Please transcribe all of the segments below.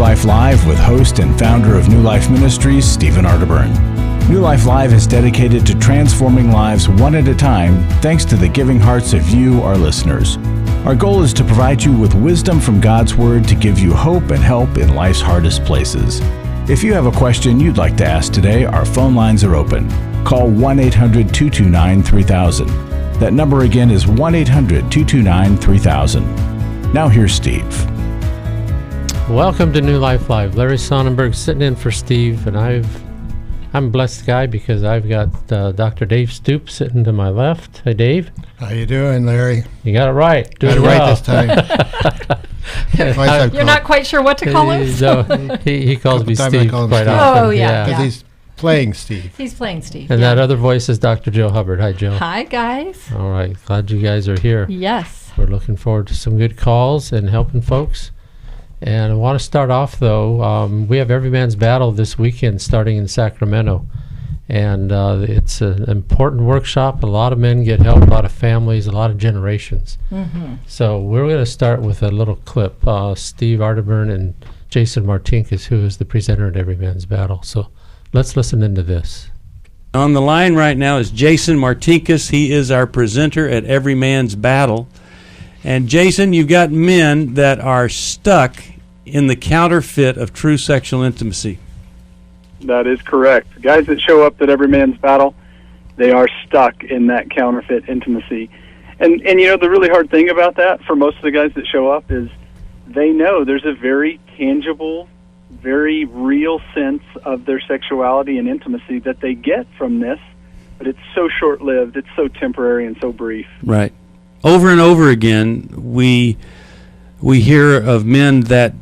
Life Live with host and founder of New Life Ministries, Stephen Arterburn. New Life Live is dedicated to transforming lives one at a time thanks to the giving hearts of you, our listeners. Our goal is to provide you with wisdom from God's Word to give you hope and help in life's hardest places. If you have a question you'd like to ask today, our phone lines are open. Call 1-800-229-3000. That number again is 1-800-229-3000. Now here's Steve. Welcome to New Life Live. Larry Sonnenburg sitting in for Steve, and I'm a blessed guy because I've got Dr. Dave Stoop sitting to my left. Hey, Dave. How you doing, Larry? You got it right. Got it right this time. You're not quite sure what to call him? So he calls me Steve quite often. Oh, yeah. Because he's playing Steve. He's playing Steve. And that other voice is Dr. Joe Hubbard. Hi, Joe. Hi, guys. All right. Glad you guys are here. Yes. We're looking forward to some good calls and helping folks. And I want to start off, though. We have Every Man's Battle this weekend starting in Sacramento. And it's an important workshop. A lot of men get help, a lot of families, a lot of generations. Mm-hmm. So we're going to start with a little clip. Steve Arterburn and Jason Martinkus, who is the presenter at Every Man's Battle. So let's listen into this. On the line right now is Jason Martinkus. He is our presenter at Every Man's Battle. And Jason, you've got men that are stuck in the counterfeit of true sexual intimacy. That is correct. Guys that show up at Every Man's Battle, they are stuck in that counterfeit intimacy. And you know, the really hard thing about that for most of the guys that show up is they know there's a very tangible, very real sense of their sexuality and intimacy that they get from this, but it's so short-lived, it's so temporary and so brief. Right. Over and over again, we hear of men that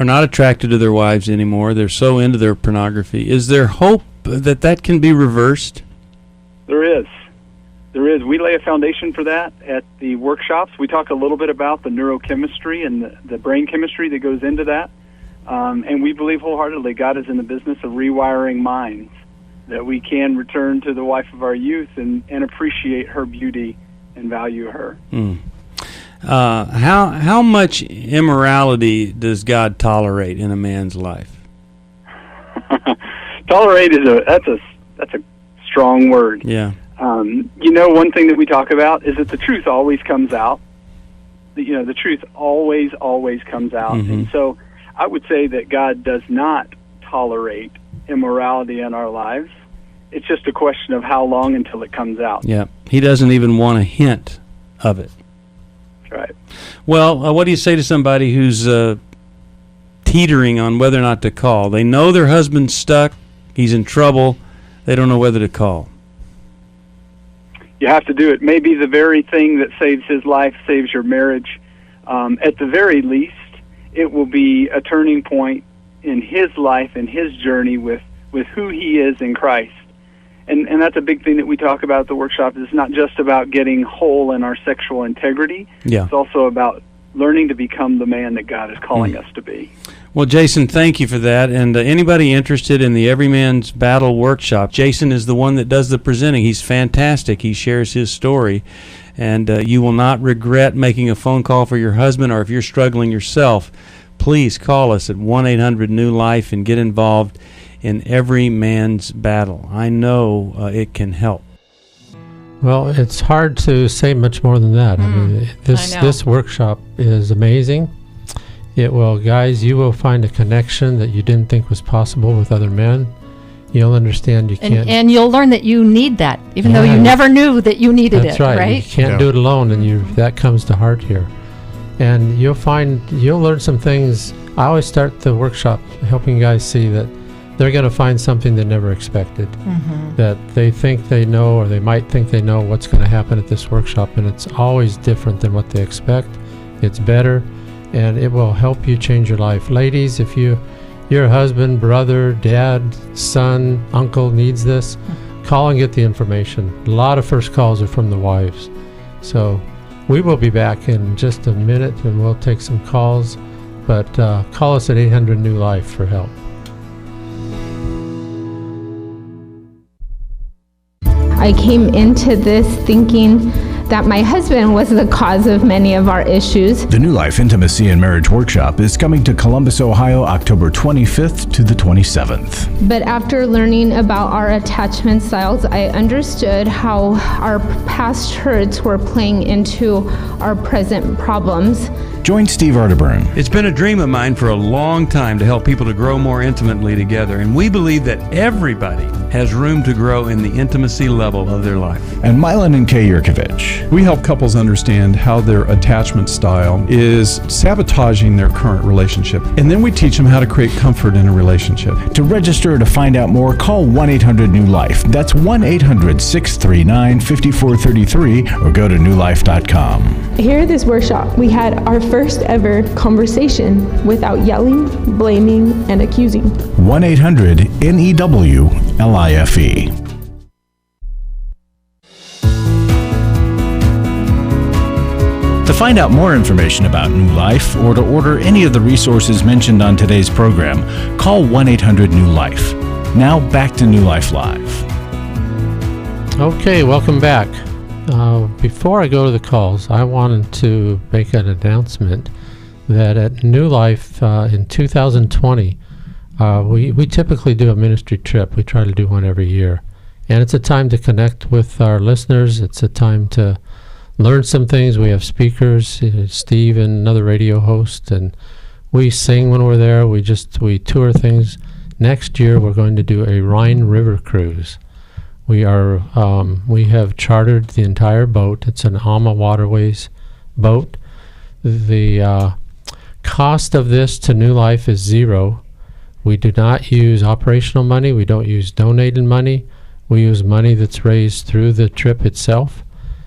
are not attracted to their wives anymore. They're so into their pornography. Is there hope that can be reversed? There is. We lay a foundation for that at the workshops. We talk a little bit about the neurochemistry and the brain chemistry that goes into that. And we believe wholeheartedly God is in the business of rewiring minds, that we can return to the wife of our youth and appreciate her beauty and value her. Mm. How much immorality does God tolerate in a man's life? Tolerate that's a strong word. Yeah. You know, one thing that we talk about is that the truth always comes out. The truth always comes out. Mm-hmm. And so I would say that God does not tolerate immorality in our lives. It's just a question of how long until it comes out. Yeah. He doesn't even want a hint of it. Right. Well, what do you say to somebody who's teetering on whether or not to call? They know their husband's stuck, he's in trouble, they don't know whether to call. You have to do it. Maybe the very thing that saves his life saves your marriage. At the very least, it will be a turning point in his life and his journey with who he is in Christ. And that's a big thing that we talk about at the workshop. It's not just about getting whole in our sexual integrity. Yeah. It's also about learning to become the man that God is calling us to be. Well, Jason, thank you for that. And anybody interested in the Every Man's Battle workshop, Jason is the one that does the presenting. He's fantastic. He shares his story. And you will not regret making a phone call for your husband, or if you're struggling yourself, please call us at 1-800-NEW-LIFE and get involved in Every Man's Battle. I know it can help. Well, it's hard to say much more than that. I mean, this workshop is amazing. It will, guys, you will find a connection that you didn't think was possible with other men. You'll understand you can't. And you'll learn that you need that, even though you never knew that you needed it. That's right. You can't do it alone, and that comes to heart here. And you'll learn some things. I always start the workshop helping guys see that they're going to find something they never expected, that they think they know, or they might think they know what's going to happen at this workshop, and it's always different than what they expect. It's better, and it will help you change your life. Ladies, if your husband, brother, dad, son, uncle needs this, call and get the information. A lot of first calls are from the wives. So we will be back in just a minute, and we'll take some calls, but call us at 800-NEW-LIFE for help. I came into this thinking that my husband was the cause of many of our issues. The New Life Intimacy and Marriage Workshop is coming to Columbus, Ohio, October 25th to the 27th. But after learning about our attachment styles, I understood how our past hurts were playing into our present problems. Join Steve Arterburn. It's been a dream of mine for a long time to help people to grow more intimately together, and we believe that everybody has room to grow in the intimacy level of their life. And Milan and Kay Yurkovich. We help couples understand how their attachment style is sabotaging their current relationship, and then we teach them how to create comfort in a relationship. To register or to find out more, call 1-800-NEW-LIFE. That's 1-800-639-5433 or go to newlife.com. Here at this workshop, we had our first ever conversation without yelling, blaming, and accusing. 1-800-NEW-LIFE. To find out more information about New Life or to order any of the resources mentioned on today's program, call 1-800-NEW-LIFE. Now back to New Life Live. Okay, welcome back. Before I go to the calls, I wanted to make an announcement that at New Life in 2020, we typically do a ministry trip. We try to do one every year. And it's a time to connect with our listeners. It's a time to learn some things. We have speakers, Steve and another radio host, and we sing when we're there. We tour things. Next year, we're going to do a Rhine River cruise. We have chartered the entire boat. It's an AMA Waterways boat. The cost of this to New Life is $0. We do not use operational money. We don't use donated money. We use money that's raised through the trip itself.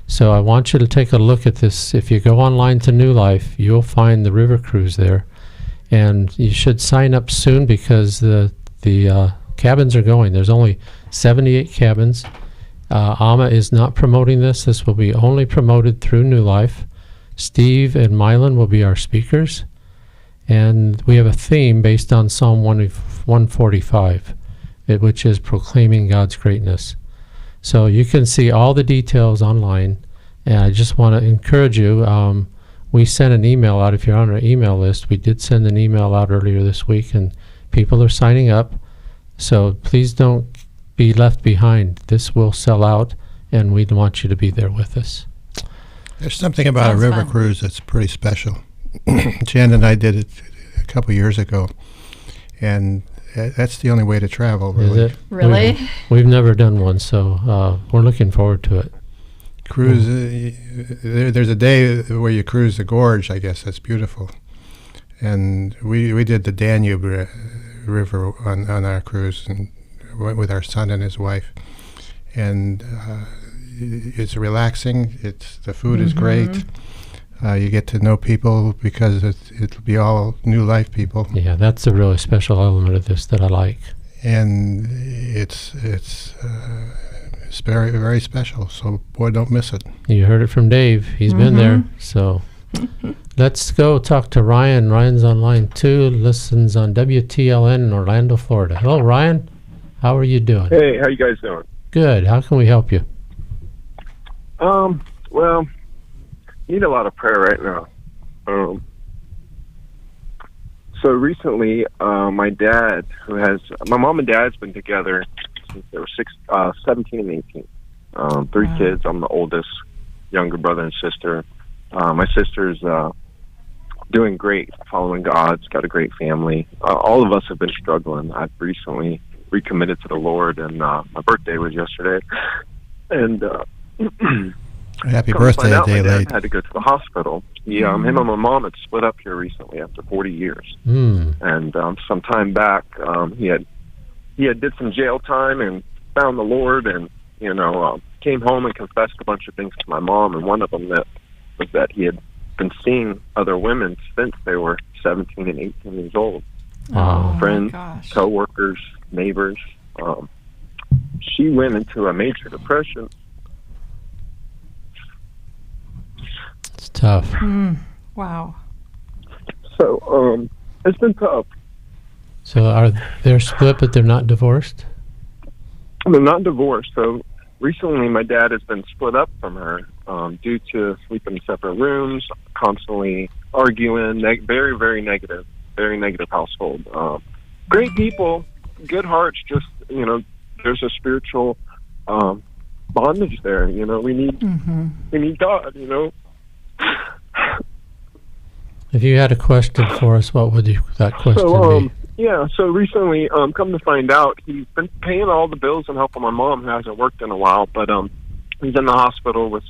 So I want you to take a look at this. If you go online to New Life, you'll find the river cruise there. And you should sign up soon because the cabins are going. There's only 78 cabins. AMA is not promoting this. This will be only promoted through New Life. Steve and Milan will be our speakers. And we have a theme based on Psalm 145, which is proclaiming God's greatness. So you can see all the details online. And I just want to encourage you. We sent an email out. If you're on our email list, we did send an email out earlier this week, and people are signing up. So please don't be left behind. This will sell out, and we want you to be there with us. There's something about a river cruise that's pretty special. Jan and I did it a couple years ago, and that's the only way to travel, really. Is it? Really? We've never done one, so we're looking forward to it. Cruise, there's a day where you cruise the gorge, I guess. That's beautiful. And we did the Danube River on our cruise, and went with our son and his wife. And it's relaxing. The food is great. You get to know people because it'll be all New Life people. Yeah, that's a really special element of this that I like. And it's very, very special. So, boy, don't miss it. You heard it from Dave. He's been there. So let's go talk to Ryan. Ryan's on line 2, listens on WTLN in Orlando, Florida. Hello, Ryan. How are you doing? Hey, how you guys doing? Good. How can we help you? Well, need a lot of prayer right now. So recently, my mom and dad's been together since they were 17 and 18. 3 kids. I'm the oldest, younger brother and sister. My sister's doing great, following God. She's got a great family. All of us have been struggling. I've recently recommitted to the Lord, and my birthday was yesterday. And happy birthday, a day late. My dad had to go to the hospital. Him and my mom had split up here recently after 40 years. And some time back, he had did some jail time and found the Lord, and came home and confessed a bunch of things to my mom. And one of them was that he had been seeing other women since they were 17 and 18 years old. Friends, co-workers, neighbors. She went into a major depression. It's tough. Wow. So it's been tough. So they're split, but they're not divorced? They're not divorced. So recently my dad has been split up from her due to sleeping in separate rooms, constantly arguing, very, very negative household. Great people, good hearts, just, there's a spiritual bondage there. We need God, If you had a question for us, what would that question be? Yeah, so recently, come to find out, he's been paying all the bills and helping my mom, who hasn't worked in a while, but he's in the hospital with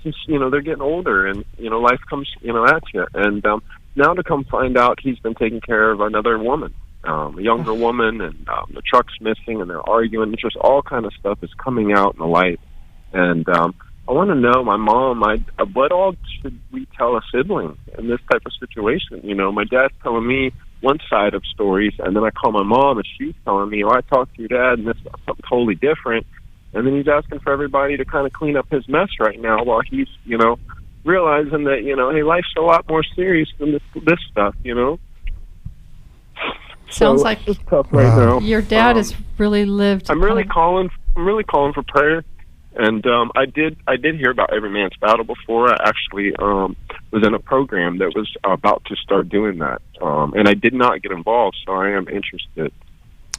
they're getting older, and, life comes, at you. And now to come find out, he's been taking care of another woman, a younger woman, and the truck's missing, and they're arguing. Just all kind of stuff is coming out in the light. And I want to know, my mom, what all should we tell a sibling in this type of situation? My dad's telling me one side of stories, and then I call my mom, and she's telling me, I talked to your dad, and this is something totally different. And then he's asking for everybody to kind of clean up his mess right now while he's, realizing that, hey, life's a lot more serious than this stuff, Sounds so like it's tough right now. Your dad has really lived. I'm really calling for prayer. And I did hear about Every Man's Battle before. I actually was in a program that was about to start doing that, and I did not get involved, so I am interested.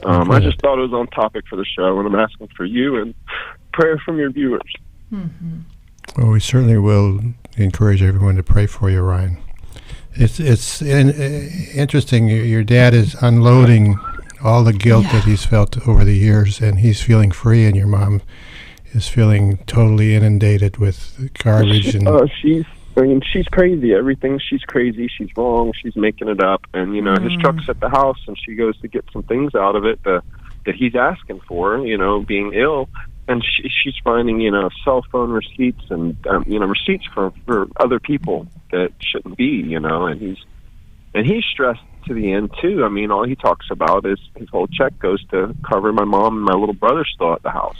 I just thought it was on topic for the show, and I'm asking for you and prayer from your viewers. Mm-hmm. Well, we certainly will encourage everyone to pray for you, Ryan. It's interesting. Your dad is unloading all the guilt that he's felt over the years, and he's feeling free, and your mom is feeling totally inundated with garbage. And she's crazy. Everything, she's crazy. She's wrong. She's making it up. And, his truck's at the house, and she goes to get some things out of it that he's asking for, being ill. And she's finding, cell phone receipts and, receipts for other people that shouldn't be, and he's stressed to the end, too. I mean, all he talks about is his whole check goes to cover my mom and my little brother still at the house.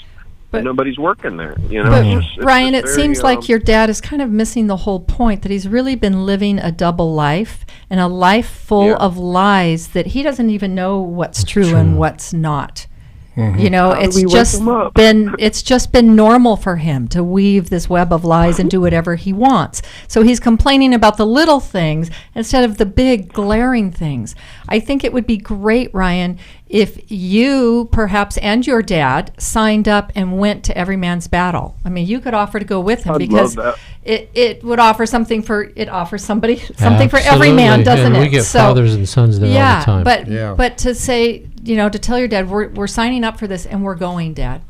But nobody's working there, But Ryan, it seems like your dad is kind of missing the whole point, that he's really been living a double life, and a life full of lies that he doesn't even know what's true and what's not. Mm-hmm. It's just been normal for him to weave this web of lies and do whatever he wants. So he's complaining about the little things instead of the big glaring things. I think it would be great, Ryan, if you perhaps and your dad signed up and went to Every Man's Battle. I mean, you could offer to go with him, because it would offer something for somebody something for every man, doesn't it? We get fathers and sons there all the time. But to say, to tell your dad, we're signing up for this and we're going, Dad,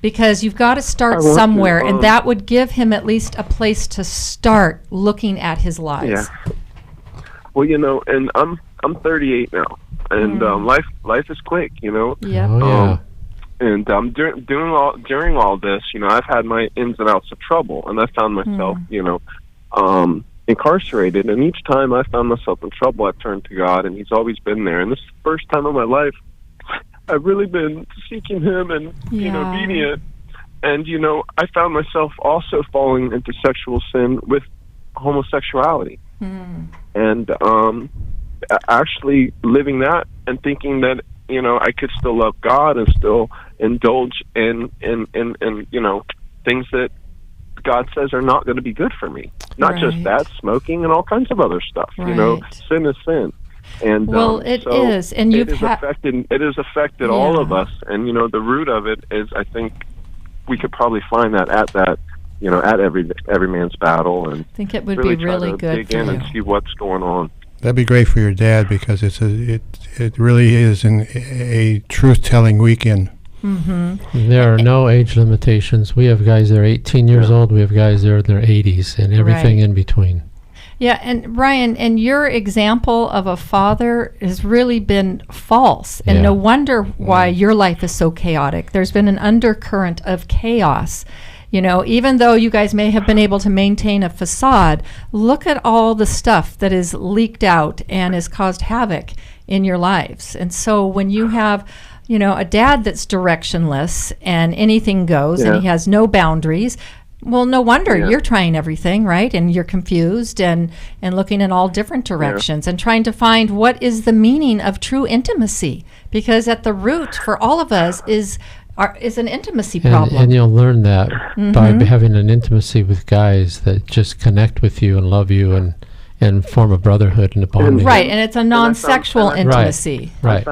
because you've got to start somewhere, and that would give him at least a place to start looking at his lies. Yeah. Well, and I'm 38 now, and life is quick, Yeah. And during all this, I've had my ins and outs of trouble, and I found myself, incarcerated. And each time I found myself in trouble, I turned to God, and He's always been there. And this is the first time in my life I've really been seeking Him and being obedient. And I found myself also falling into sexual sin with homosexuality, and actually living that and thinking that I could still love God and still indulge in things that God says are not going to be good for me. Not just that, smoking and all kinds of other stuff. Sin is sin. And it is, and it has affected all of us. And the root of it is, I think we could probably find that at Every Man's Battle, and I think it would be really good dig in and see what's going on. That'd be great for your dad, because it really is a truth-telling weekend. Mm-hmm. There are no age limitations. We have guys that are 18 years old. We have guys that are in their 80s, and everything in between. Yeah, and Ryan, and your example of a father has really been false, and no wonder why your life is so chaotic. There's been an undercurrent of chaos. Even though you guys may have been able to maintain a facade, look at all the stuff that is leaked out and has caused havoc in your lives. And so when you have, a dad that's directionless and anything goes and he has no boundaries, well, no wonder you're trying everything, right? And you're confused and looking in all different directions and trying to find what is the meaning of true intimacy. Because at the root for all of us is is an intimacy problem. And you'll learn that by having an intimacy with guys that just connect with you and love you and form a brotherhood and a bonding. Right, and it's a non-sexual intimacy. Right.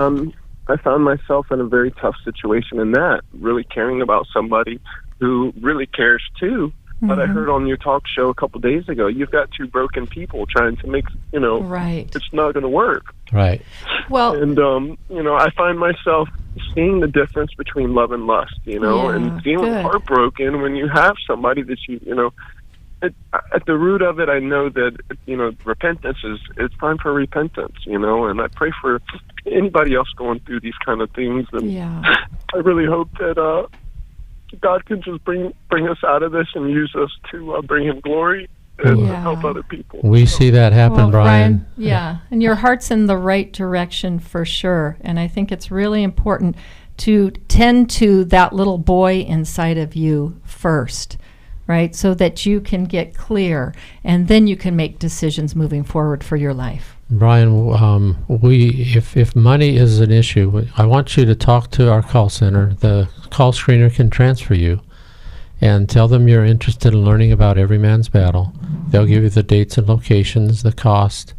I found myself in a very tough situation in that, really caring about somebody who really cares too. But I heard on your talk show a couple days ago, you've got two broken people trying to make, it's not going to work. Right. Well, and, I find myself seeing the difference between love and lust, and feeling heartbroken when you have somebody that at the root of it, I know that, repentance it's time for repentance, and I pray for anybody else going through these kind of things. And I really hope that, God can just bring us out of this and use us to bring Him glory and help other people. We see that happen, Brian. Yeah, and your heart's in the right direction for sure. And I think it's really important to tend to that little boy inside of you first, right? So that you can get clear, and then you can make decisions moving forward for your life. Brian, if money is an issue, I want you to talk to our call center. The call screener can transfer you and tell them you're interested in learning about Every Man's Battle. They'll give you the dates and locations, the cost.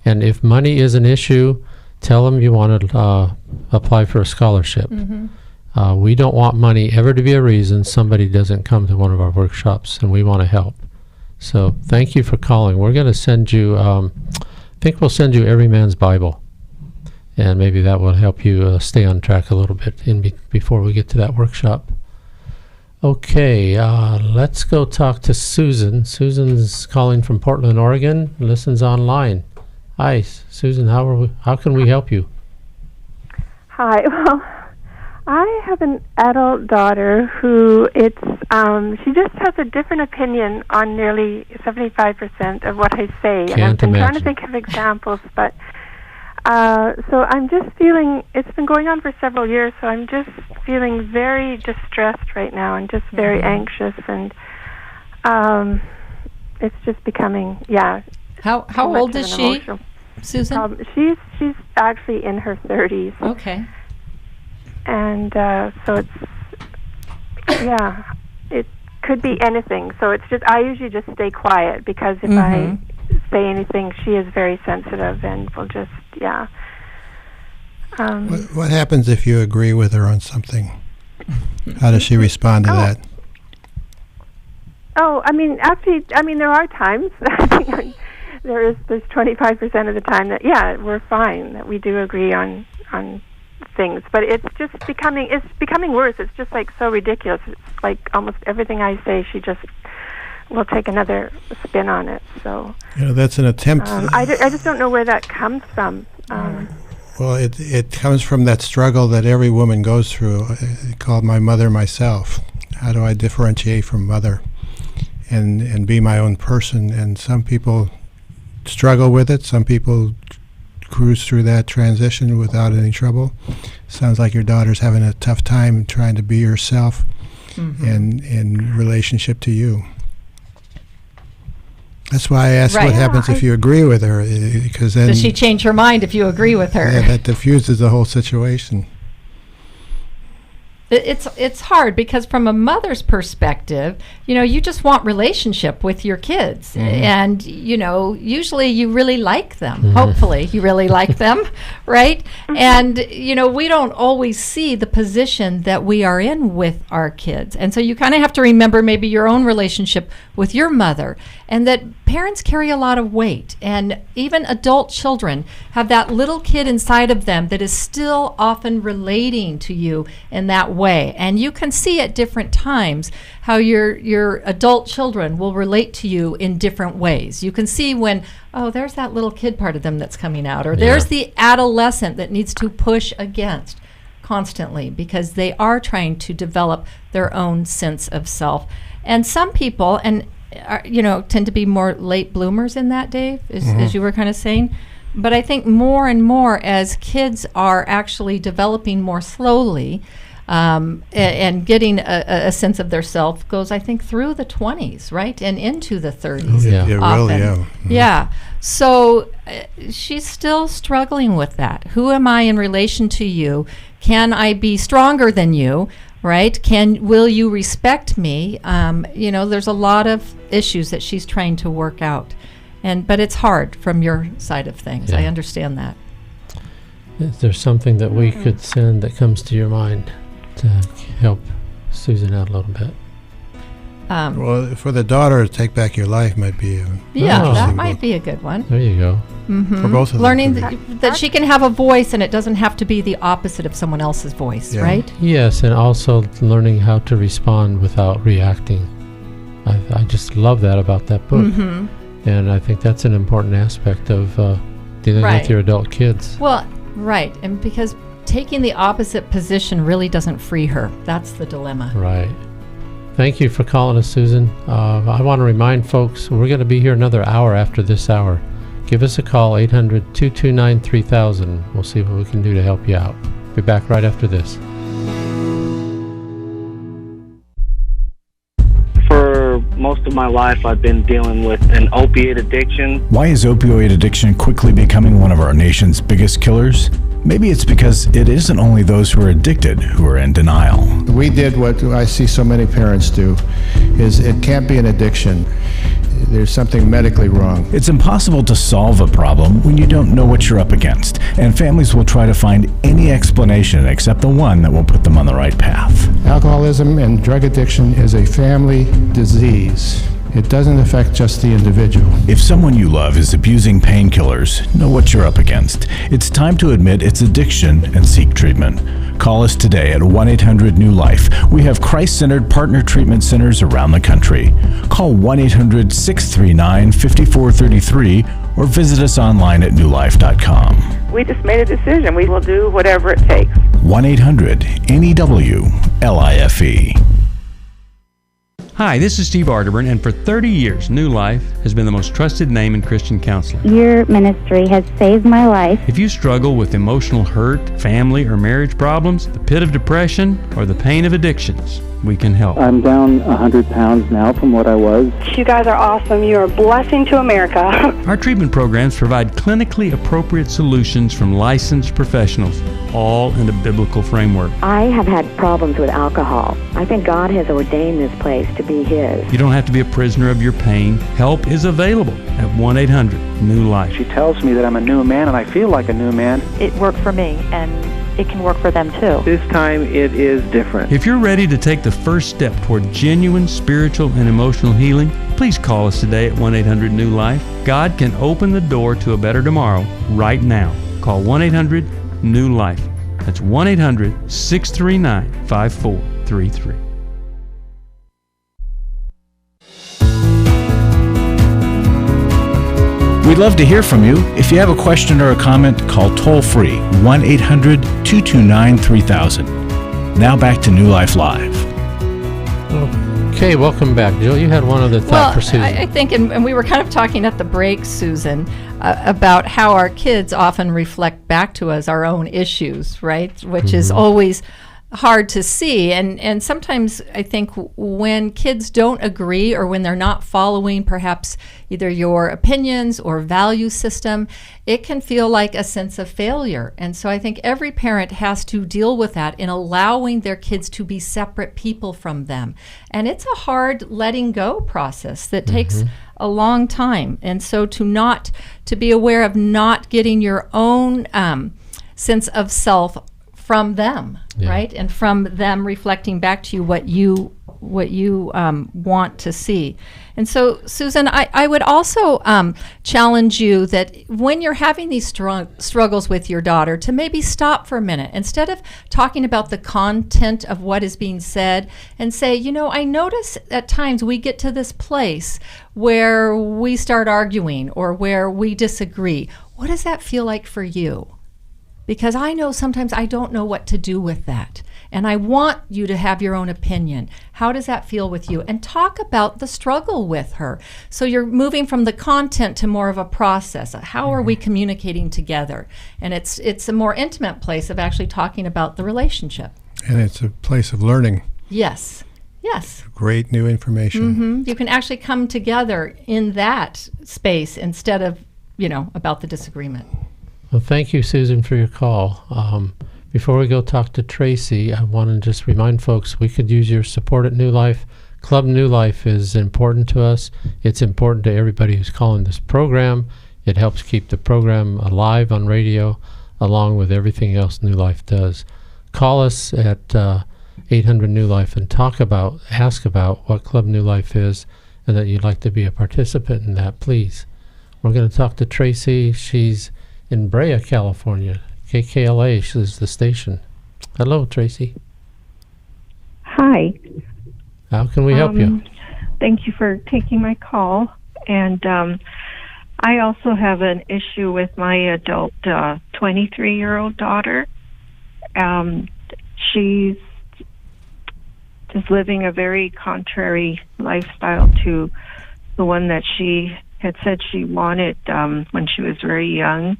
And if money is an issue, tell them you want to apply for a scholarship. We don't want money ever to be a reason somebody doesn't come to one of our workshops, and we want to help. So thank you for calling. We're going to send you... I think we'll send you Every Man's Bible, and maybe that will help you stay on track a little bit before we get to that workshop. Okay, let's go talk to Susan. Susan's calling from Portland, Oregon, listens online. Hi, Susan, how can we help you? Hi, well, I have an adult daughter who she just has a different opinion on nearly 75% of what I say. And I've been trying to think of examples, but so I'm just feeling, it's been going on for several years, so I'm just feeling very distressed right now and just very anxious, and it's just becoming, How old is she, Susan? She's actually in her 30s. Okay. And so it's, it could be anything. So it's just, I usually just stay quiet, because if I say anything, she is very sensitive and will just, What happens if you agree with her on something? How does she respond to that? Oh, actually, there are times, there's 25% of the time that, we're fine, that we do agree on things, but it's just becoming worse. It's just like so ridiculous. It's like almost everything I say, she just will take another spin on it. So that's an attempt. I just don't know where that comes from. Well, it comes from that struggle that every woman goes through, called My Mother, Myself. How do I differentiate from mother and be my own person? And some people struggle with it. Some people cruise through that transition without any trouble. Sounds like your daughter's having a tough time trying to be herself in relationship to you. That's why I asked what happens if you agree with her, because then... Does she change her mind if you agree with her? Yeah, that diffuses the whole situation. It's hard, because from a mother's perspective, you just want relationship with your kids, and usually you really like them. Hopefully you really like them, right? And we don't always see the position that we are in with our kids, and so you kind of have to remember maybe your own relationship with your mother, and that parents carry a lot of weight, and even adult children have that little kid inside of them that is still often relating to you in that way. And you can see at different times how your adult children will relate to you in different ways. You can see when, there's that little kid part of them that's coming out, or there's the adolescent that needs to push against constantly, because they are trying to develop their own sense of self. And some people, tend to be more late bloomers in that, Dave, as you were kind of saying. But I think more and more as kids are actually developing more slowly, and getting a sense of their self goes, I think, through the 20s, right? And into the 30s. Yeah. So she's still struggling with that. Who am I in relation to you? Can I be stronger than you? right? Will you respect me? There's a lot of issues that she's trying to work out, but it's hard from your side of things. I understand that. Is there something that we could send that comes to your mind to help Susan out a little bit? Well, for the daughter, Take Back Your Life might be that might be a good one. There you go. Mm-hmm. For both of them. Learning that she can have a voice, and it doesn't have to be the opposite of someone else's voice, right? Yes, and also learning how to respond without reacting. I just love that about that book. Mm-hmm. And I think that's an important aspect of dealing with your adult kids. Well, right, and because taking the opposite position really doesn't free her. That's the dilemma. Right. Thank you for calling us, Susan. I want to remind folks, we're going to be here another hour after this hour. Give us a call, 800-229-3000. We'll see what we can do to help you out. Be back right after this. For most of my life, I've been dealing with an opiate addiction. Why is opioid addiction quickly becoming one of our nation's biggest killers? Maybe it's because it isn't only those who are addicted who are in denial. We did what I see so many parents do, is it can't be an addiction. There's something medically wrong. It's impossible to solve a problem when you don't know what you're up against, and families will try to find any explanation except the one that will put them on the right path. Alcoholism and drug addiction is a family disease. It doesn't affect just the individual. If someone you love is abusing painkillers, know what you're up against. It's time to admit it's addiction and seek treatment. Call us today at 1-800-NEW-LIFE. We have Christ-centered partner treatment centers around the country. Call 1-800-639-5433 or visit us online at newlife.com. We just made a decision. We will do whatever it takes. 1-800-NEW-LIFE. Hi, this is Steve Arterburn, and for 30 years, New Life has been the most trusted name in Christian counseling. Your ministry has saved my life. If you struggle with emotional hurt, family or marriage problems, the pit of depression, or the pain of addictions, we can help. I'm down 100 pounds now from what I was. You guys are awesome. You are a blessing to America. Our treatment programs provide clinically appropriate solutions from licensed professionals, all in a biblical framework. I have had problems with alcohol. I think God has ordained this place to be His. You don't have to be a prisoner of your pain. Help is available at 1-800-NEW-LIFE. She tells me that I'm a new man, and I feel like a new man. It worked for me, and it can work for them too. This time it is different. If you're ready to take the first step toward genuine spiritual and emotional healing, please call us today at 1-800-NEW-LIFE. God can open the door to a better tomorrow right now. Call 1-800-NEW-LIFE. That's 1-800-639-5433. We'd love to hear from you. If you have a question or a comment, call toll-free 1-800-229-3000. Now back to New Life Live. Okay, welcome back. Jill, you had one other thought for Susan. I think, and we were kind of talking at the break, Susan, about how our kids often reflect back to us our own issues, right? Which is always hard to see, and sometimes I think when kids don't agree or when they're not following perhaps either your opinions or value system, it can feel like a sense of failure. And so I think every parent has to deal with that in allowing their kids to be separate people from them. And it's a hard letting go process that takes a long time. And so to be aware of not getting your own sense of self from them, right? And from them reflecting back to you what you want to see. And so, Susan, I would also challenge you that when you're having these struggles with your daughter, to maybe stop for a minute. Instead of talking about the content of what is being said, and say, I notice at times we get to this place where we start arguing or where we disagree. What does that feel like for you? Because I know sometimes I don't know what to do with that. And I want you to have your own opinion. How does that feel with you? And talk about the struggle with her. So you're moving from the content to more of a process. How are we communicating together? And it's a more intimate place of actually talking about the relationship. And it's a place of learning. Yes. Great new information. You can actually come together in that space instead of, about the disagreement. Well, thank you, Susan, for your call. Before we go talk to Tracy, I want to just remind folks we could use your support at New Life. Club New Life is important to us. It's important to everybody who's calling this program. It helps keep the program alive on radio, along with everything else New Life does. Call us at 800 New Life and ask about what Club New Life is and that you'd like to be a participant in that, please. We're going to talk to Tracy. She's in Brea, California. KKLA is the station. Hello, Tracy. Hi. How can we help you? Thank you for taking my call. And I also have an issue with my adult 23-year-old daughter. She's just living a very contrary lifestyle to the one that she had said she wanted when she was very young.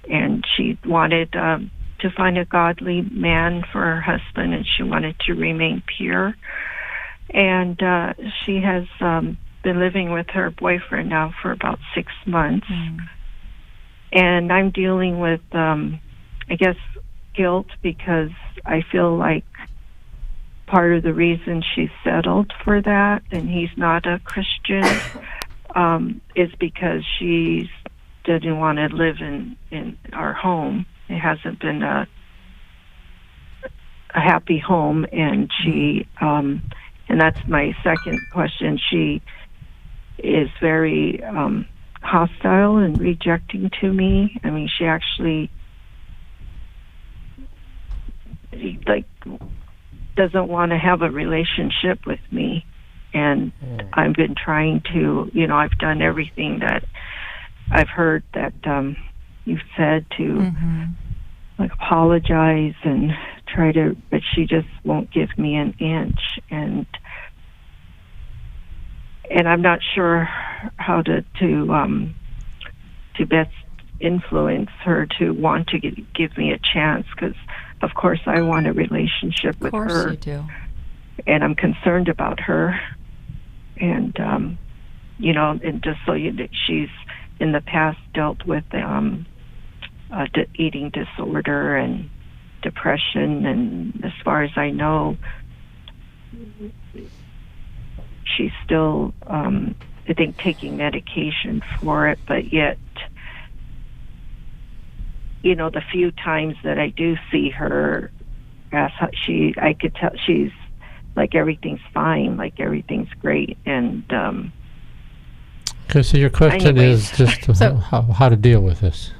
And she wanted to find a godly man for her husband, and she wanted to remain pure. And she has been living with her boyfriend now for about 6 months. And I'm dealing with, I guess, guilt, because I feel like part of the reason she settled for that, and he's not a Christian, is because she didn't want to live in our home. It hasn't been a happy home, and she, and that's my second question. She is very hostile and rejecting to me. I mean, she actually doesn't want to have a relationship with me, and I've been trying to, I've done everything that I've heard that you've said to apologize and try to, but she just won't give me an inch, and I'm not sure how to best influence her to want to give me a chance, because of course I want a relationship with her. Of course you do. And I'm concerned about her, and and just so she's in the past dealt with eating disorder and depression, and as far as I know, she's still, I think, taking medication for it, but yet, the few times that I do see her, I could tell she's like everything's fine, like everything's great, and okay, so your question is just how to deal with this.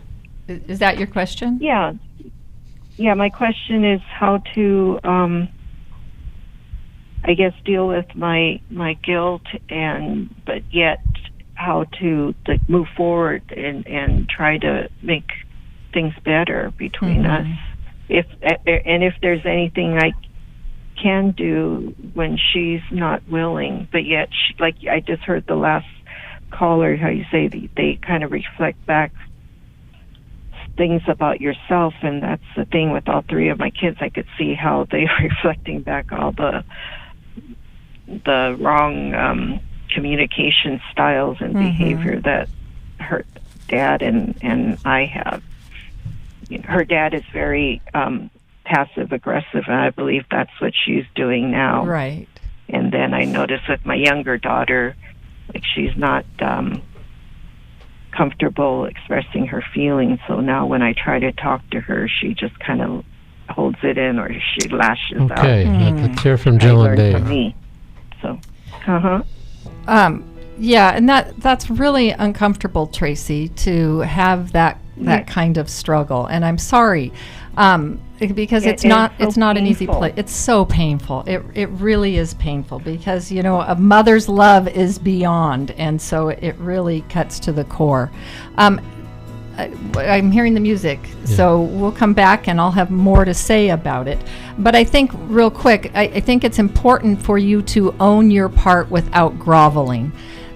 Is that your question? Yeah. My question is how to, I guess, deal with my guilt, but yet how to move forward and try to make things better between us. If there's anything I can do when she's not willing, but yet I just heard the last caller, how you say they kind of reflect back things about yourself, and that's the thing with all three of my kids. I could see how they are reflecting back all the wrong communication styles and behavior that her dad and I have. Her dad is very passive aggressive, and I believe that's what she's doing now. Right. And then I notice with my younger daughter, she's not comfortable expressing her feelings. So now when I try to talk to her, she just kind of holds it in, or she lashes out. Okay, let's hear from Jill and Dave. From me. So, yeah, and that's really uncomfortable, Tracy, to have that kind of struggle. And I'm sorry, because it's not an easy place. It's so painful. It really is painful, because a mother's love is beyond, and so it really cuts to the core. I'm hearing the music, so we'll come back and I'll have more to say about it. But I think real quick, I think it's important for you to own your part without groveling.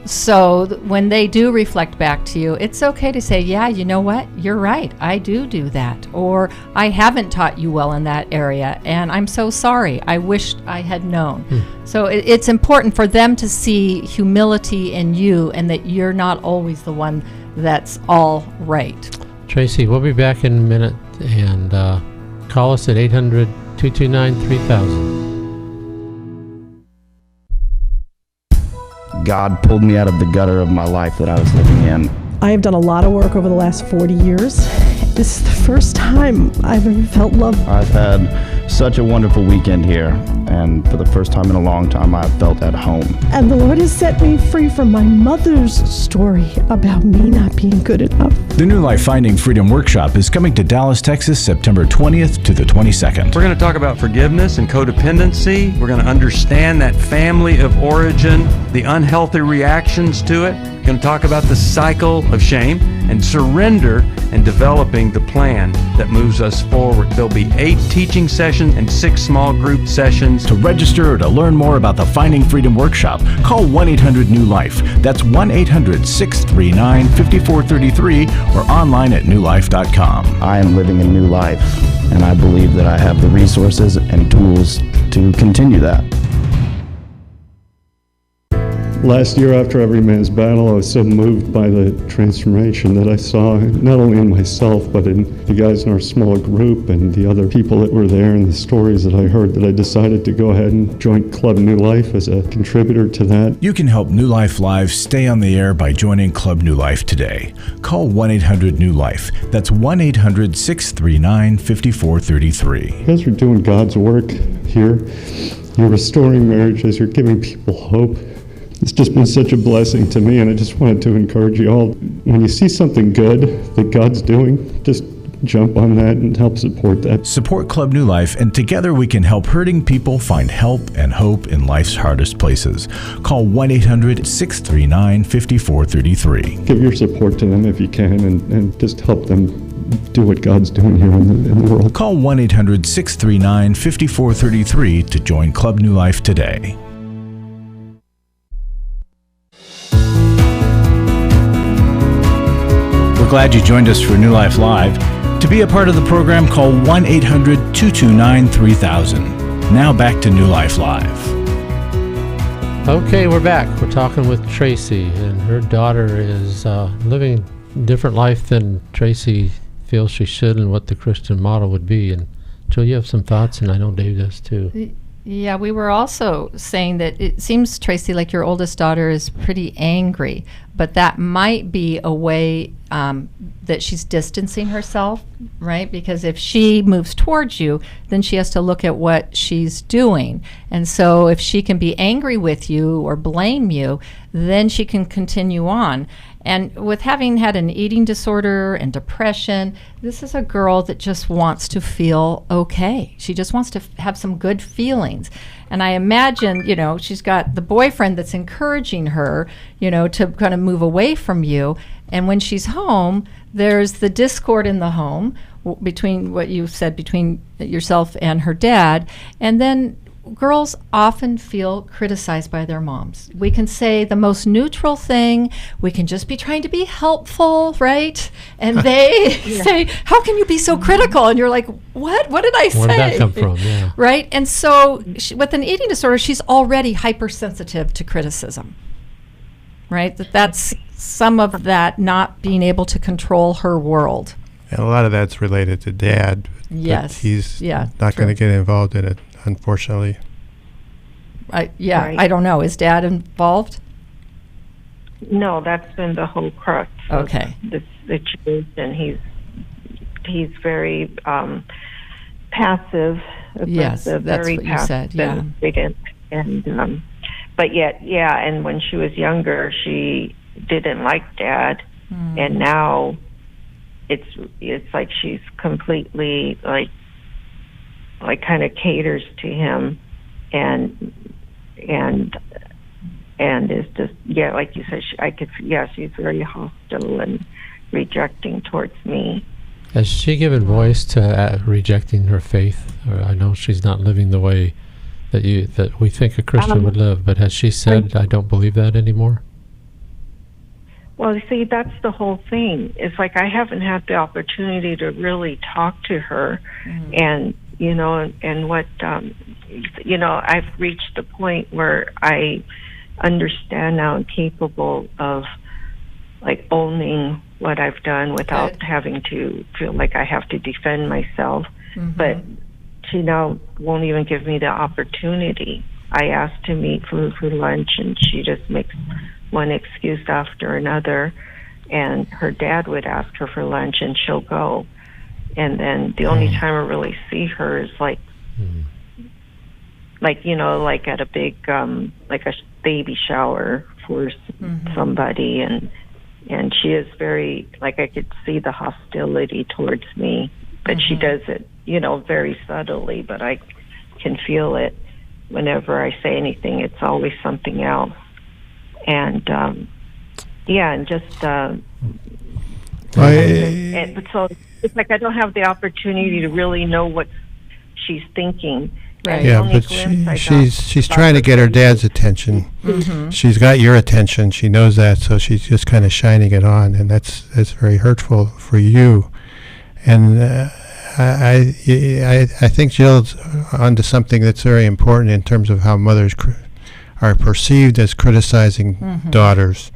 So when they do reflect back to you, it's okay to say, yeah, you know what? You're right. I do that. Or I haven't taught you well in that area, and I'm so sorry. I wished I had known. So it's important for them to see humility in you, and that you're not always the one that's all right. Tracy, we'll be back in a minute, and call us at 800-229-3000. God pulled me out of the gutter of my life that I was living in. I have done a lot of work over the last 40 years. This is the first time I've ever felt love. I've had such a wonderful weekend here, and for the first time in a long time, I've felt at home. And the Lord has set me free from my mother's story about me not being good enough. The New Life Finding Freedom Workshop is coming to Dallas, Texas, September 20th to the 22nd. We're going to talk about forgiveness and codependency. We're going to understand that family of origin, the unhealthy reactions to it. We're going to talk about the cycle of shame and surrender and developing the plan that moves us forward. There'll be 8 teaching sessions and 6 small group sessions. To register or to learn more about the Finding Freedom Workshop, call 1-800-NEW-LIFE. That's 1-800-639-5433 or online at newlife.com. I am living a new life, and I believe that I have the resources and tools to continue that. Last year, after Every Man's Battle, I was so moved by the transformation that I saw, not only in myself, but in the guys in our small group and the other people that were there and the stories that I heard, that I decided to go ahead and join Club New Life as a contributor to that. You can help New Life Live stay on the air by joining Club New Life today. Call 1-800-NEW-LIFE. That's 1-800-639-5433. You guys are doing God's work here. You're restoring marriages. You're giving people hope. It's just been such a blessing to me, and I just wanted to encourage you all. When you see something good that God's doing, just jump on that and help support that. Support Club New Life, and together we can help hurting people find help and hope in life's hardest places. Call 1-800-639-5433. Give your support to them if you can, and just help them do what God's doing here in the world. Call 1-800-639-5433 to join Club New Life today. We're glad you joined us for New Life Live. To be a part of the program, call 1-800-229-3000. Now back to New Life Live. Okay, we're back. We're talking with Tracy, and her daughter is living a different life than Tracy feels she should and what the Christian model would be. And Jill, you have some thoughts, and I know Dave does too. Yeah, we were also saying that it seems, Tracy, like your oldest daughter is pretty angry, but that might be a way that she's distancing herself, right? Because if she moves towards you, then she has to look at what she's doing. And so if she can be angry with you or blame you, then she can continue on. And with having had an eating disorder and depression, this is a girl that just wants to feel okay. She just wants to have some good feelings. And I imagine, she's got the boyfriend that's encouraging her, to kind of move away from you. And when she's home, there's the discord in the home between what you said, between yourself and her dad. And then girls often feel criticized by their moms. We can say the most neutral thing. We can just be trying to be helpful, right? And they say, how can you be so critical? And you're like, what? What did I say? Where did that come from? Yeah. Right? And so with an eating disorder, she's already hypersensitive to criticism, right? That's some of that not being able to control her world. And a lot of that's related to Dad. Yes. He's not going to get involved in it, unfortunately. Right. I don't know. Is Dad involved? No, that's been the whole crux of this situation. He's very passive. Yes, that's very what you said. Yeah. And but yet, and when she was younger, she didn't like Dad, and now it's like she's completely like kind of caters to him, and is just like you said, she's very hostile and rejecting towards me. Has she given voice to rejecting her faith? Or I know she's not living the way that we think a Christian would live, but has she said, I don't believe that anymore? Well, see, that's the whole thing. It's like I haven't had the opportunity to really talk to her, and what I've reached the point where I understand now and capable of like owning what I've done without having to feel like I have to defend myself. but she now won't even give me the opportunity. I asked to meet for lunch, and she just makes one excuse after another. And her dad would ask her for lunch, and she'll go. And then the only time I really see her is like at a big, like a baby shower for somebody, and she is very, like, I could see the hostility towards me, but she does it, very subtly, but I can feel it whenever I say anything. It's always something else. And, and just, so it's like I don't have the opportunity to really know what she's thinking. Right. Yeah, but she's trying to get her dad's attention. She's got your attention. She knows that, so she's just kind of shining it on, and that's very hurtful for you. And I think Jill's onto something that's very important in terms of how mothers are perceived as criticizing daughters.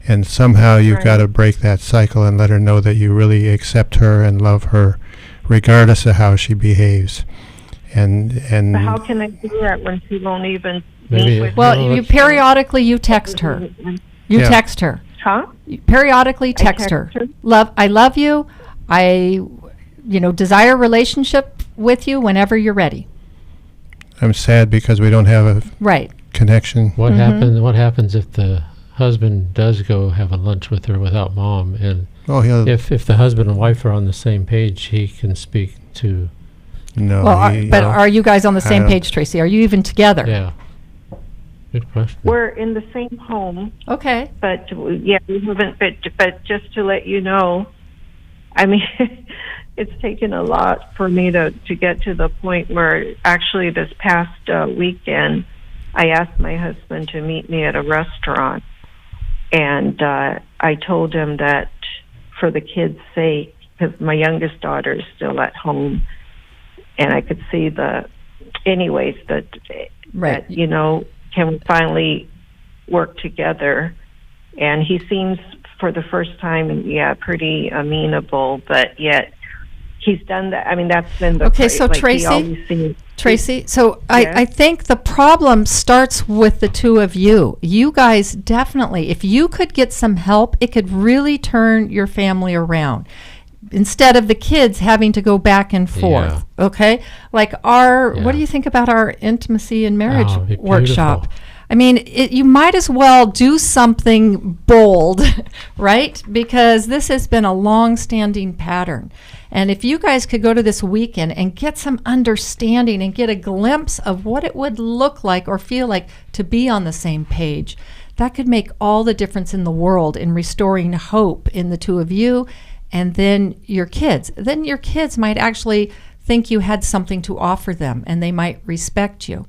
And somehow you've got to break that cycle and let her know that you really accept her and love her, regardless of how she behaves. And but how can I do that when she won't even Maybe. meet with Well, me? you periodically text her. You text her. Huh? You periodically text her. I love you. I desire a relationship with you whenever you're ready. I'm sad because we don't have a connection. What happens if the husband does go have a lunch with her without mom, and if the husband and wife are on the same page, he can speak to. No. But are you guys on the same page, Tracy? Are you even together? Yeah. Good question. We're in the same home. Okay. But we haven't. But just to let you know, I mean, it's taken a lot for me to get to the point where actually this past weekend, I asked my husband to meet me at a restaurant, and I told him that for the kids' sake, because my youngest daughter is still at home, and I could see that, can we finally work together? And he seems, for the first time, pretty amenable, but yet he's done that. I mean, that's been the so Tracy, so I think the problem starts with the two of you. You guys definitely, if you could get some help, it could really turn your family around. Instead of the kids having to go back and forth, okay? Like what do you think about our intimacy and marriage workshop? I mean, you might as well do something bold, right? Because this has been a long-standing pattern. And if you guys could go to this weekend and get some understanding and get a glimpse of what it would look like or feel like to be on the same page, that could make all the difference in the world in restoring hope in the two of you. And then your kids. Then your kids might actually think you had something to offer them, and they might respect you.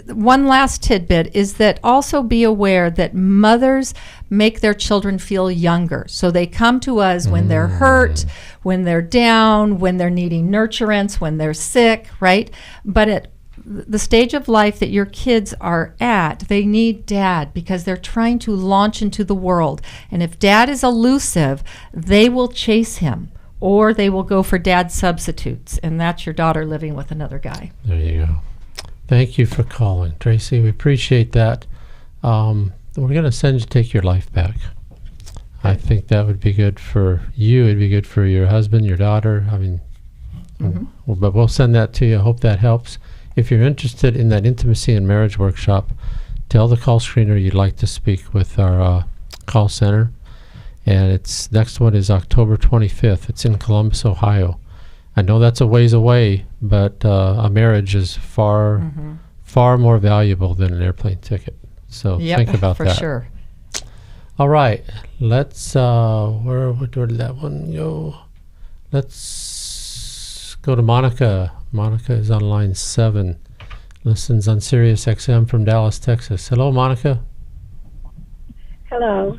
One last tidbit is that also be aware that mothers make their children feel younger. So they come to us when they're hurt, when they're down, when they're needing nurturance, when they're sick, right? But at the stage of life that your kids are at, they need dad because they're trying to launch into the world. And if dad is elusive, they will chase him, or they will go for dad substitutes. And that's your daughter living with another guy. There you go. Thank you for calling, Tracy. We appreciate that. We're going to send you to take your life back. I think that would be good for you. It'd be good for your husband, your daughter. I mean, but we'll send that to you. I hope that helps. If you're interested in that intimacy and marriage workshop, tell the call screener you'd like to speak with our call center. And next one is October 25th. It's in Columbus, Ohio. I know that's a ways away, but a marriage is far more valuable than an airplane ticket. So think about that. For sure. All right. Let's, where did that one go? Let's go to Monica. Monica is on line 7. Listens on Sirius XM from Dallas, Texas. Hello, Monica. Hello.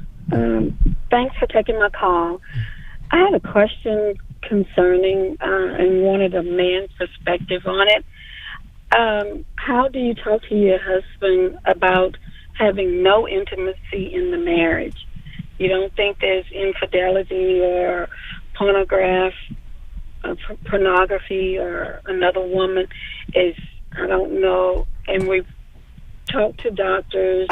Thanks for taking my call. I had a question concerning and wanted a man's perspective on it. How do you talk to your husband about having no intimacy in the marriage? You don't think there's infidelity or pornography pornography or another woman is, I don't know. And we've talked to doctors,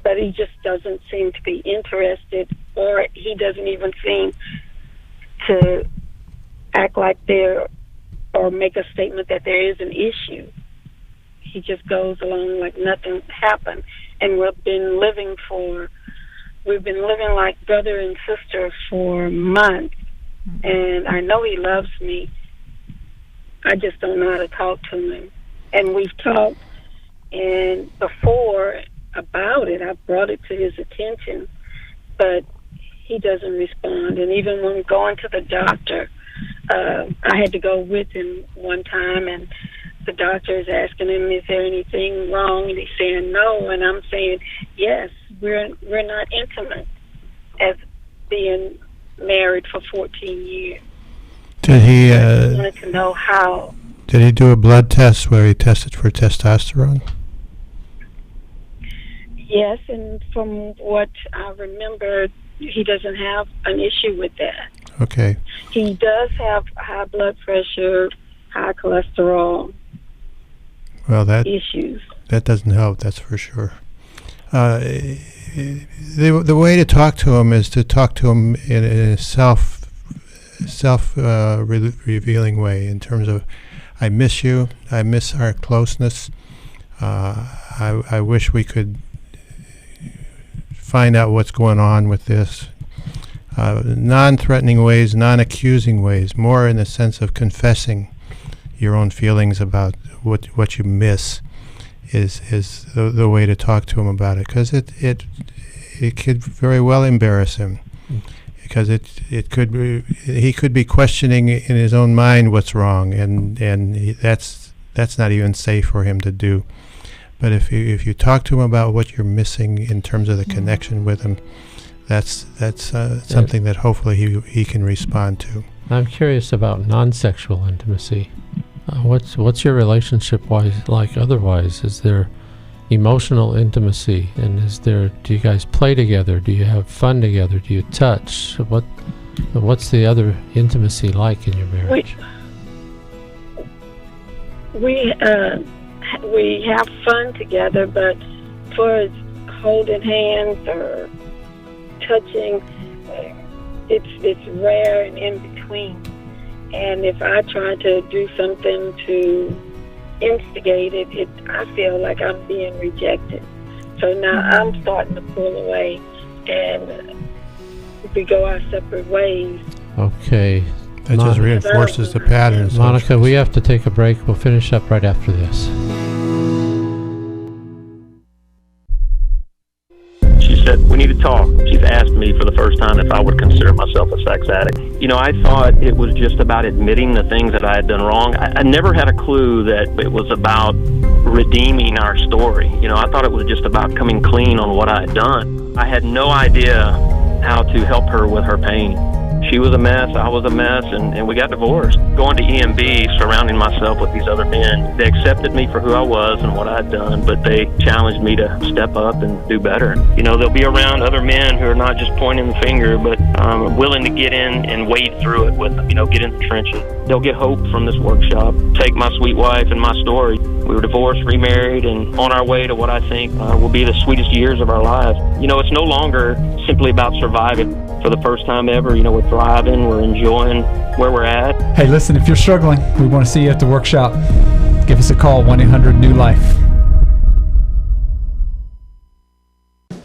but he just doesn't seem to be interested, or he doesn't even seem to act like there or make a statement that there is an issue. He just goes along like nothing happened. And we've been living like brother and sister for months. And I know he loves me. I just don't know how to talk to him. And we've talked and before about it. I brought it to his attention, but he doesn't respond. And even when going to the doctor, I had to go with him one time, and the doctor is asking him, is there anything wrong? And he's saying no, and I'm saying yes. We're not intimate as being married for 14 years. Did he? I wanted to know how. Did he do a blood test where he tested for testosterone? Yes, and from what I remember, he doesn't have an issue with that. Okay. He does have high blood pressure, high cholesterol. Well, issues. That doesn't help. That's for sure. The way to talk to him is to talk to him in a revealing way, in terms of, I miss you. I miss our closeness. I wish we could find out what's going on with this. Non-threatening ways, non-accusing ways, more in the sense of confessing your own feelings about what you miss is the way to talk to him about it, because it could very well embarrass him, because it could be, he could be questioning in his own mind what's wrong, and that's not even safe for him to do. But if you talk to him about what you're missing in terms of the connection with him, that's something that hopefully he can respond to. I'm curious about non-sexual intimacy. What's your relationship like otherwise? Is there emotional intimacy, and do you guys play together? Do you have fun together? Do you touch? What's the other intimacy like in your marriage? We have fun together, but for holding hands or touching, it's rare and in between. And if I try to do something to instigate it, I feel like I'm being rejected. So now I'm starting to pull away, and we go our separate ways. Okay. That just reinforces the patterns. Monica, we have to take a break. We'll finish up right after this. She said, we need to talk. She's asked me for the first time if I would consider myself a sex addict. You know, I thought it was just about admitting the things that I had done wrong. I never had a clue that it was about redeeming our story. You know, I thought it was just about coming clean on what I had done. I had no idea how to help her with her pain. She was a mess, I was a mess, and we got divorced. Going to EMB, surrounding myself with these other men, they accepted me for who I was and what I had done, but they challenged me to step up and do better. You know, they'll be around other men who are not just pointing the finger, but willing to get in and wade through it with them, you know, get in the trenches. They'll get hope from this workshop. Take my sweet wife and my story. We were divorced, remarried, and on our way to what I think will be the sweetest years of our lives. You know, it's no longer simply about surviving. For the first time ever, you know, we're thriving, we're enjoying where we're at. Hey, listen, if you're struggling, we want to see you at the workshop. Give us a call, 1-800-NEW-LIFE.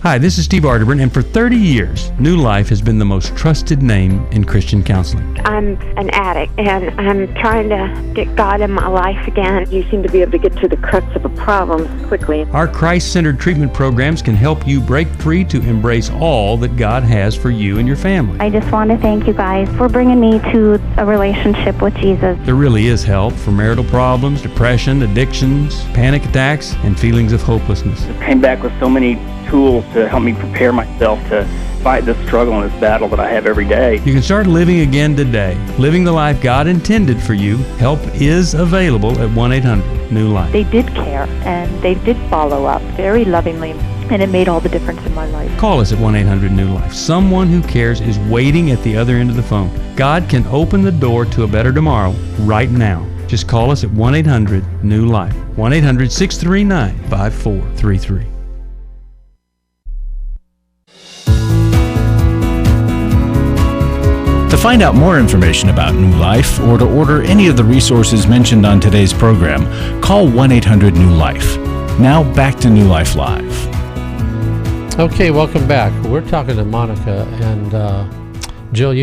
Hi, this is Steve Arterburn, and for 30 years, New Life has been the most trusted name in Christian counseling. I'm an addict, and I'm trying to get God in my life again. You seem to be able to get to the crux of a problem quickly. Our Christ-centered treatment programs can help you break free to embrace all that God has for you and your family. I just want to thank you guys for bringing me to a relationship with Jesus. There really is help for marital problems, depression, addictions, panic attacks, and feelings of hopelessness. I came back with so many tools to help me prepare myself to fight this struggle and this battle that I have every day. You can start living again today, living the life God intended for you. Help is available at 1-800-NEW-LIFE. They did care, and they did follow up very lovingly. and it made all the difference in my life. Call us at 1-800-NEW-LIFE. Someone who cares is waiting at the other end of the phone. God can open the door to a better tomorrow right now. Just call us at 1-800-NEW-LIFE. 1-800-639-5433. To find out more information about New Life or to order any of the resources mentioned on today's program, call 1-800-NEW-LIFE. Now back to New Life Live. Okay, welcome back. We're talking to Monica and Jill.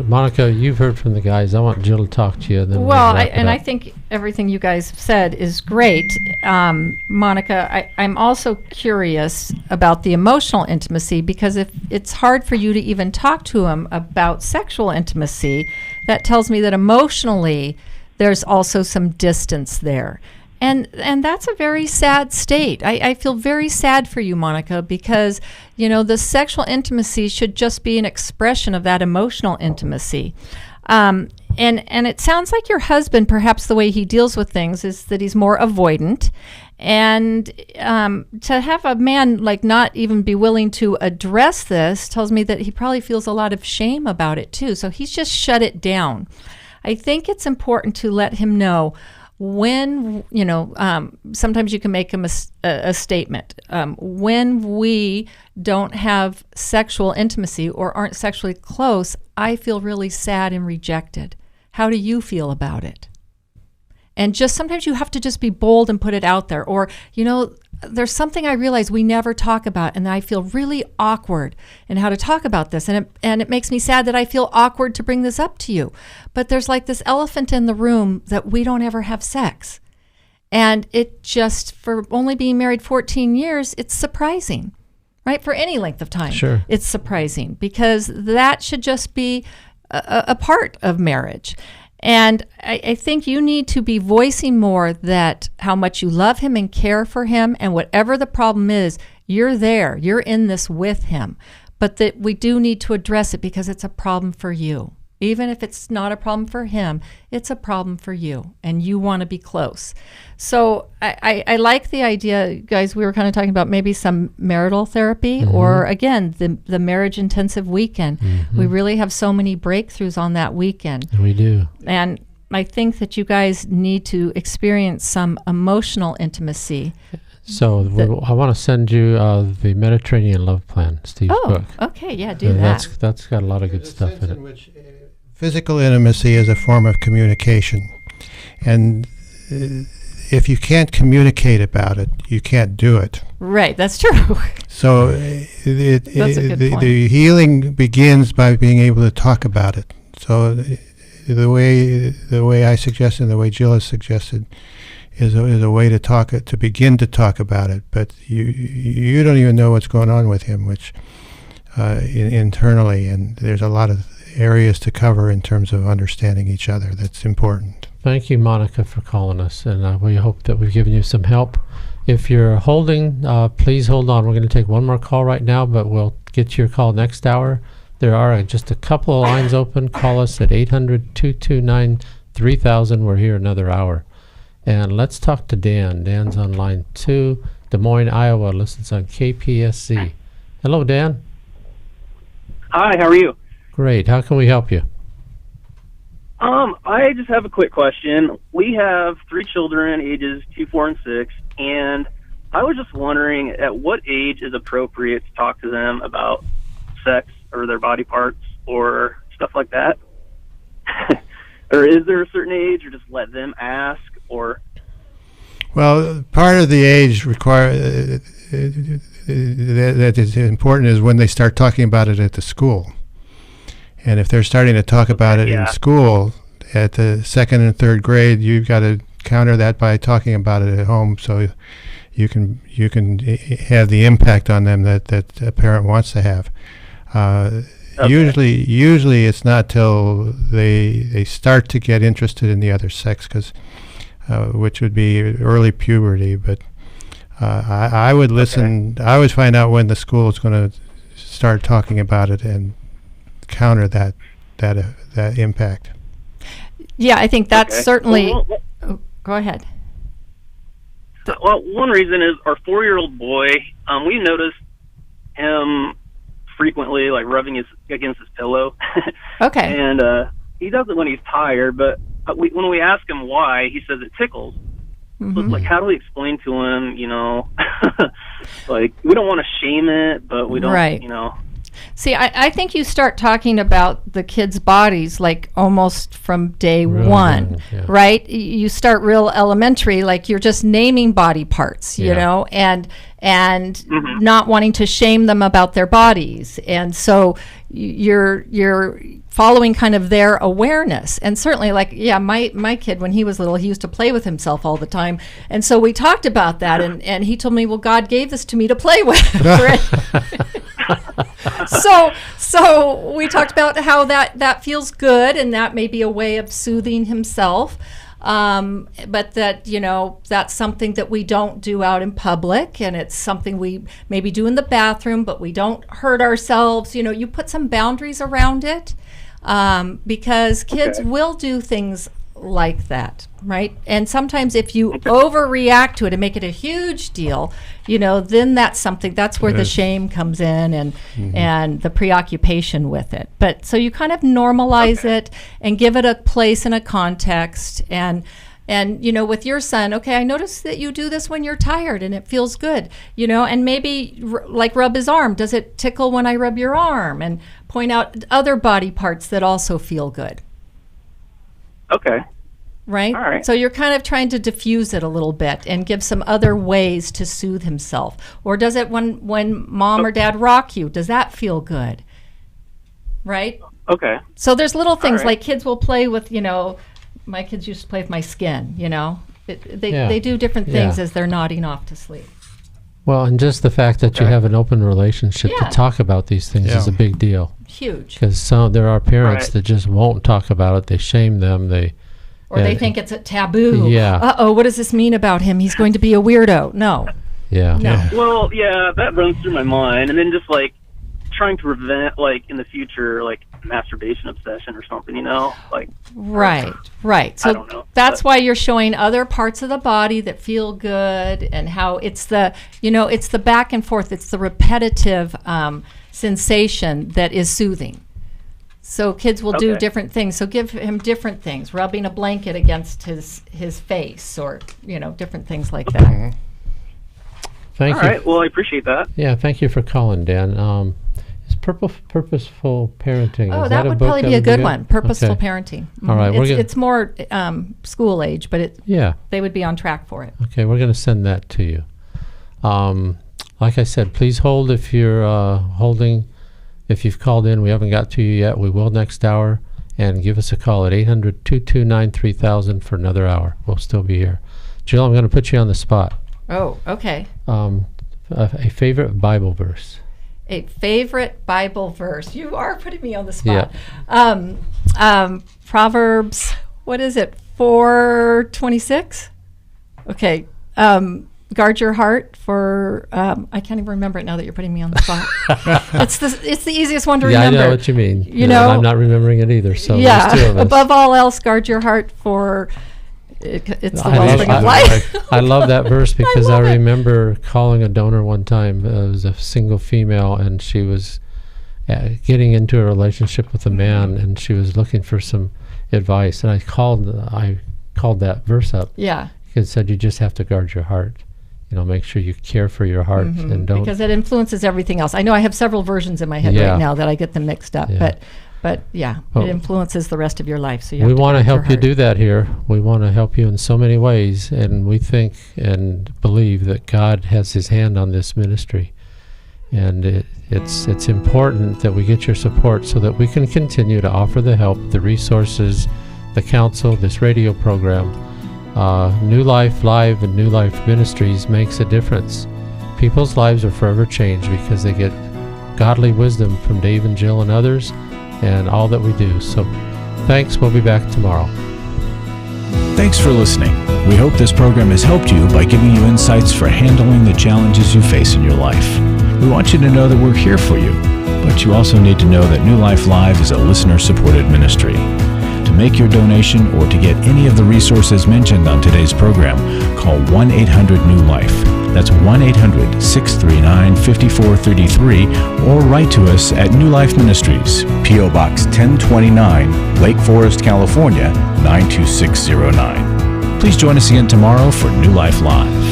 Monica, you've heard from the guys. I want Jill to talk to you. And then I think everything you guys have said is great. Monica, I'm also curious about the emotional intimacy, because if it's hard for you to even talk to him about sexual intimacy, that tells me that emotionally there's also some distance there. And that's a very sad state. I feel very sad for you, Monica, because, the sexual intimacy should just be an expression of that emotional intimacy. And it sounds like your husband, perhaps the way he deals with things is that he's more avoidant. And to have a man not even be willing to address this tells me that he probably feels a lot of shame about it too. So he's just shut it down. I think it's important to let him know when, sometimes you can make him a statement. When we don't have sexual intimacy or aren't sexually close, I feel really sad and rejected. How do you feel about it? And just sometimes you have to just be bold and put it out there. Or, there's something I realize we never talk about, and I feel really awkward in how to talk about this. And it makes me sad that I feel awkward to bring this up to you. But there's this elephant in the room that we don't ever have sex. And it just, for only being married 14 years, it's surprising, right? For any length of time, sure, it's surprising, because that should just be a part of marriage. And I think you need to be voicing more that how much you love him and care for him, and whatever the problem is, you're there, you're in this with him. But that we do need to address it because it's a problem for you. Even if it's not a problem for him, it's a problem for you, and you want to be close. So I like the idea, guys. We were kind of talking about maybe some marital therapy, or again, the marriage intensive weekend. We really have so many breakthroughs on that weekend. We do. And I think that you guys need to experience some emotional intimacy. So I want to send you the Mediterranean Love Plan, Steve's book. Okay, yeah, do that. That's got a lot of good stuff in it. Which, physical intimacy is a form of communication, and if you can't communicate about it, you can't do it. Right, that's true. So the healing begins by being able to talk about it. So the way I suggested, and the way Jill has suggested, is a way to begin to talk about it. But you don't even know what's going on with him, which internally, and there's a lot of areas to cover in terms of understanding each other. That's important. Thank you, Monica, for calling us, and we hope that we've given you some help. If you're holding, please hold on. We're going to take one more call right now, but we'll get to your call next hour. There are just a couple of lines open. Call us at 800-229-3000. We're here another hour. And let's talk to Dan. Dan's on line 2, Des Moines, Iowa. Listens on KPSC. Hello, Dan. Hi, how are you? Great. How can we help you? I just have a quick question. We have 3 children, ages 2, 4, and 6, and I was just wondering at what age is appropriate to talk to them about sex or their body parts or stuff like that? Or is there a certain age, or just let them ask, or? Well, part of the age that is important is when they start talking about it at the school. And if they're starting to talk about it in school at the 2nd and 3rd grade, you've got to counter that by talking about it at home, so you can have the impact on them that a parent wants to have. Usually it's not till they start to get interested in the other sex, which would be early puberty. But I would listen. I always find out when the school is going to start talking about it and counter that impact. Yeah, I think that's certainly. Go ahead. Well, one reason is our 4-year-old boy. We noticed him frequently, like rubbing against his pillow. Okay. And he does it when he's tired, but when we ask him why, he says it tickles. Mm-hmm. So it's like, how do we explain to him, like, we don't want to shame it, but we don't, See, I think you start talking about the kids' bodies like almost from day one, right? You start real elementary, like you're just naming body parts, you know, and not wanting to shame them about their bodies. And so you're following kind of their awareness. And certainly, like, my kid, when he was little, he used to play with himself all the time. And so we talked about that, and he told me, well, God gave this to me to play with. So we talked about how that feels good, and that may be a way of soothing himself. But that, that's something that we don't do out in public, and it's something we maybe do in the bathroom, but we don't hurt ourselves. You put some boundaries around it, because kids will do things like that, right? And sometimes if you overreact to it and make it a huge deal, then that's where the shame comes in, and the preoccupation with it. But so you kind of normalize it and give it a place and a context, and with your son, I notice that you do this when you're tired and it feels good, and maybe like rub his arm. Does it tickle when I rub your arm? And point out other body parts that also feel good. Okay. Right? All right. So you're kind of trying to diffuse it a little bit and give some other ways to soothe himself. Or does it when mom or dad rock you, does that feel good? Right? Okay. So there's little things like kids will play with, my kids used to play with my skin, They do different things as they're nodding off to sleep. Well, and just the fact that you have an open relationship to talk about these things is a big deal. Huge. Because there are parents that just won't talk about it. They shame them. They think it's a taboo. Yeah. Uh-oh, what does this mean about him? He's going to be a weirdo. No. Yeah. No. Well, that runs through my mind. And then just, like, trying to prevent, like, in the future, like, masturbation obsession or something, Like. Right. So I don't know, that's why you're showing other parts of the body that feel good, and how it's the, it's the back and forth. It's the repetitive sensation that is soothing. So kids will do different things. So give him different things, rubbing a blanket against his face, or different things like that. Thank you. All right. Well, I appreciate that. Yeah, thank you for calling, Dan. Is Purposeful Parenting? Oh, is that would probably be a good one. Purposeful Okay. Parenting. All right, it's more school age, but they would be on track for it. Okay, we're going to send that to you. Like I said, please hold if you're holding. If you've called in, we haven't got to you yet. We will next hour. And give us a call at 800-229-3000 for another hour. We'll still be here. Jill, I'm going to put you on the spot. Oh, okay. A favorite Bible verse. A favorite Bible verse. You are putting me on the spot. Yeah. Proverbs, what is it? 4:26? Okay. Guard your heart for, I can't even remember it now that you're putting me on the spot. It's the easiest one to remember. I know what you mean. I'm not remembering it either, so there's two of us. Above all else, guard your heart for, it's the wellspring of life. I love that verse because I remember calling a donor one time. It was a single female, and she was getting into a relationship with a man, and she was looking for some advice. And I called that verse up. Yeah. It said you just have to guard your heart. Make sure you care for your heart and don't. Because it influences everything else. I know I have several versions in my head right now that I get them mixed up, but it influences the rest of your life. So we want to help you do that here. We want to help you in so many ways, and we think and believe that God has His hand on this ministry, and it's important that we get your support so that we can continue to offer the help, the resources, the counsel, this radio program. New Life Live and New Life Ministries makes a difference. People's lives are forever changed because they get godly wisdom from Dave and Jill and others, and all that we do. So thanks. We'll be back tomorrow. Thanks for listening. We hope this program has helped you by giving you insights for handling the challenges you face in your life. We want you to know that we're here for you, but you also need to know that New Life Live is a listener-supported ministry. To make your donation or to get any of the resources mentioned on today's program, call 1-800-NEW-LIFE. That's 1-800-639-5433, or write to us at New Life Ministries, P.O. Box 1029, Lake Forest, California, 92609. Please join us again tomorrow for New Life Live.